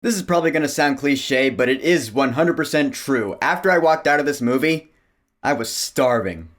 This is probably going to sound cliche, but it is 100% true. After I walked out of this movie, I was starving.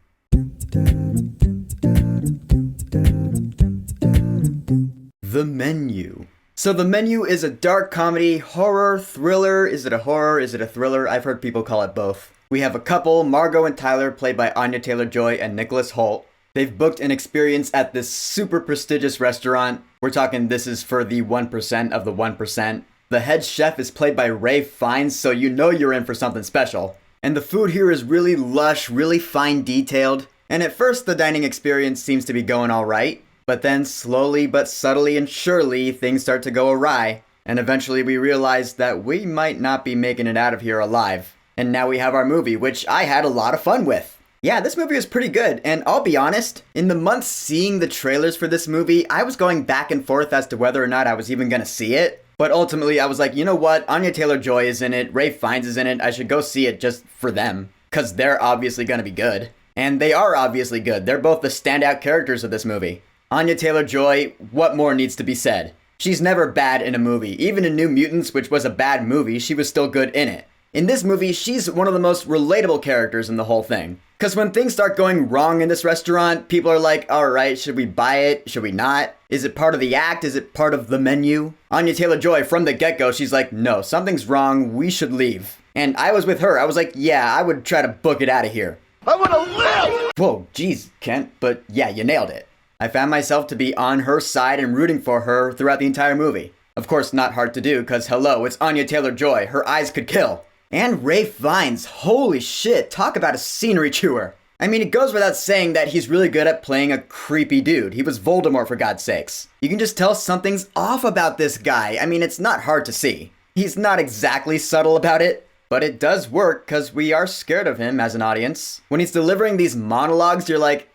The Menu. So The Menu is a dark comedy, horror, thriller. Is it a horror? Is it a thriller? I've heard people call it both. We have a couple, Margot and Tyler, played by Anya Taylor-Joy and Nicholas Hoult. They've booked an experience at this super prestigious restaurant. We're talking this is for the 1% of the 1%. The head chef is played by Ralph Fiennes, so you know you're in for something special. And the food here is really lush, really fine detailed. And at first the dining experience seems to be going alright. But then slowly but subtly and surely things start to go awry. And eventually we realize that we might not be making it out of here alive. And now we have our movie, which I had a lot of fun with. Yeah, this movie was pretty good, and I'll be honest, in the months seeing the trailers for this movie, I was going back and forth as to whether or not I was even gonna see it. But ultimately, I was like, you know what? Anya Taylor-Joy is in it, Ralph Fiennes is in it, I should go see it just for them. Because they're obviously gonna be good. And they are obviously good. They're both the standout characters of this movie. Anya Taylor-Joy, what more needs to be said? She's never bad in a movie. Even in New Mutants, which was a bad movie, she was still good in it. In this movie, she's one of the most relatable characters in the whole thing. Because when things start going wrong in this restaurant, people are like, alright, should we buy it? Should we not? Is it part of the act? Is it part of the menu? Anya Taylor-Joy, from the get-go, she's like, no, something's wrong, we should leave. And I was with her, I was like, yeah, I would try to book it out of here. I want to live! Whoa, geez, Kent, but yeah, you nailed it. I found myself to be on her side and rooting for her throughout the entire movie. Of course, not hard to do, because hello, it's Anya Taylor-Joy, her eyes could kill. And Ralph Fiennes, holy shit, talk about a scenery chewer. I mean, it goes without saying that he's really good at playing a creepy dude. He was Voldemort, for God's sakes. You can just tell something's off about this guy. I mean, it's not hard to see. He's not exactly subtle about it, but it does work because we are scared of him as an audience. When he's delivering these monologues, you're like,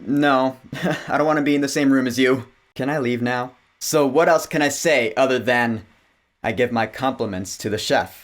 no, I don't want to be in the same room as you. Can I leave now? So what else can I say other than I give my compliments to the chef?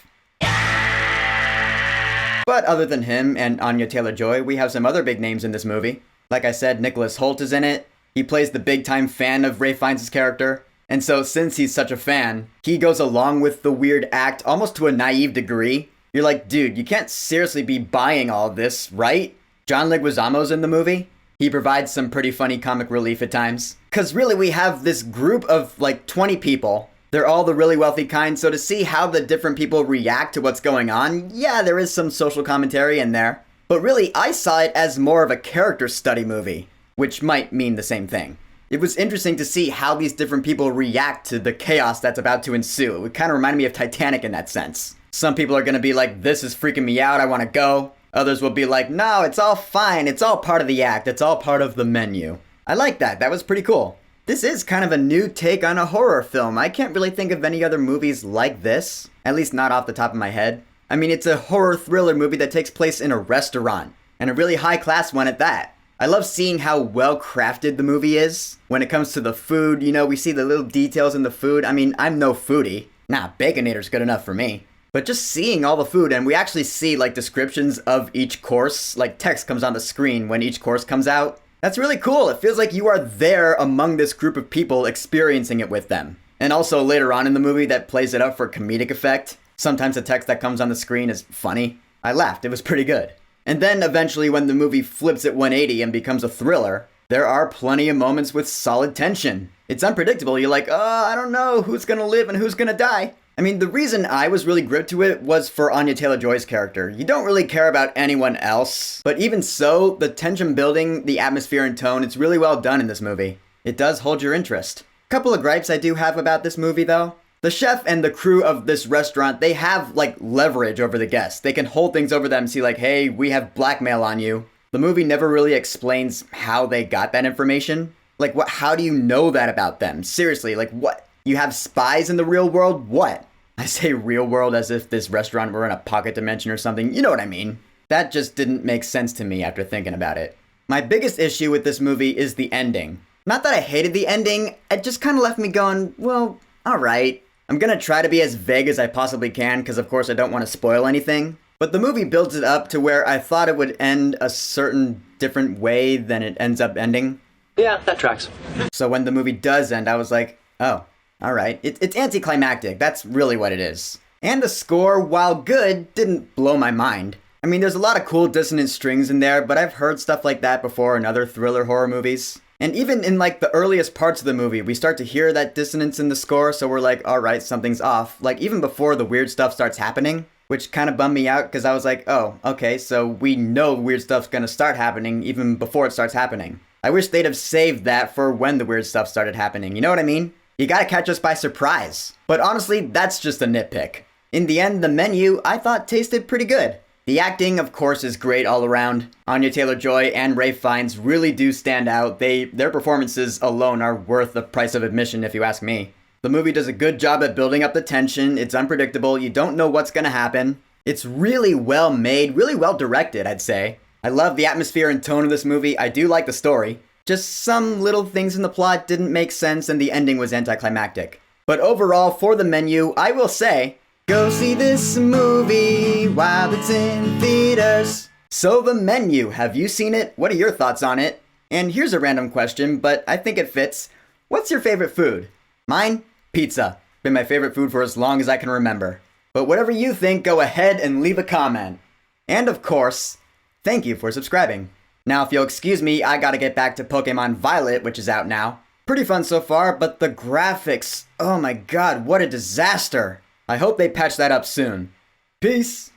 But other than him and Anya Taylor-Joy, we have some other big names in this movie. Like I said, Nicholas Hoult is in it. He plays the big-time fan of Ralph Fiennes' character. And so since he's such a fan, he goes along with the weird act almost to a naive degree. You're like, dude, you can't seriously be buying all of this, right? John Leguizamo's in the movie. He provides some pretty funny comic relief at times. Because really we have this group of like 20 people. They're all the really wealthy kind, so to see how the different people react to what's going on, yeah, there is some social commentary in there. But really, I saw it as more of a character study movie, which might mean the same thing. It was interesting to see how these different people react to the chaos that's about to ensue. It kind of reminded me of Titanic in that sense. Some people are going to be like, this is freaking me out, I want to go. Others will be like, no, it's all fine, it's all part of the act, it's all part of the menu. I like that, that was pretty cool. This is kind of a new take on a horror film. I can't really think of any other movies like this, at least not off the top of my head. I mean, it's a horror thriller movie that takes place in a restaurant, and a really high-class one at that. I love seeing how well-crafted the movie is. When it comes to the food, you know, we see the little details in the food. I mean, I'm no foodie. Nah, Baconator's good enough for me. But just seeing all the food, and we actually see, like, descriptions of each course, like text comes on the screen when each course comes out. That's really cool. It feels like you are there among this group of people experiencing it with them. And also later on in the movie that plays it up for comedic effect. Sometimes the text that comes on the screen is funny. I laughed. It was pretty good. And then eventually when the movie flips at 180 and becomes a thriller, there are plenty of moments with solid tension. It's unpredictable. You're like, I don't know who's gonna live and who's gonna die. I mean, the reason I was really gripped to it was for Anya Taylor-Joy's character. You don't really care about anyone else, but even so, the tension building, the atmosphere and tone, it's really well done in this movie. It does hold your interest. Couple of gripes I do have about this movie though. The chef and the crew of this restaurant, they have like leverage over the guests. They can hold things over them and see like, hey, we have blackmail on you. The movie never really explains how they got that information. Like what? How do you know that about them? Seriously, like what? You have spies in the real world? What? I say real world as if this restaurant were in a pocket dimension or something. You know what I mean. That just didn't make sense to me after thinking about it. My biggest issue with this movie is the ending. Not that I hated the ending, it just kind of left me going, well, alright. I'm gonna try to be as vague as I possibly can because of course I don't want to spoil anything. But the movie builds it up to where I thought it would end a certain different way than it ends up ending. Yeah, that tracks. So when the movie does end, I was like, oh, Alright, it's anticlimactic, that's really what it is. And the score, while good, didn't blow my mind. I mean, there's a lot of cool dissonant strings in there, but I've heard stuff like that before in other thriller horror movies. And even in like the earliest parts of the movie, we start to hear that dissonance in the score, so we're like, alright, something's off. Like even before the weird stuff starts happening, which kind of bummed me out because I was like, oh, okay, so we know weird stuff's gonna start happening even before it starts happening. I wish they'd have saved that for when the weird stuff started happening, you know what I mean? You gotta catch us by surprise. But honestly, that's just a nitpick. In the end, the menu, I thought tasted pretty good. The acting, of course, is great all around. Anya Taylor-Joy and Ralph Fiennes really do stand out. Their performances alone are worth the price of admission, if you ask me. The movie does a good job at building up the tension. It's unpredictable. You don't know what's gonna happen. It's really well made, really well directed, I'd say. I love the atmosphere and tone of this movie. I do like the story. Just some little things in the plot didn't make sense and the ending was anticlimactic. But overall, for the menu, I will say, go see this movie while it's in theaters. So The Menu, have you seen it? What are your thoughts on it? And here's a random question, but I think it fits. What's your favorite food? Mine? Pizza. Been my favorite food for as long as I can remember. But whatever you think, go ahead and leave a comment. And of course, thank you for subscribing. Now if you'll excuse me, I gotta get back to Pokemon Violet, which is out now. Pretty fun so far, but the graphics, oh my god, what a disaster. I hope they patch that up soon. Peace!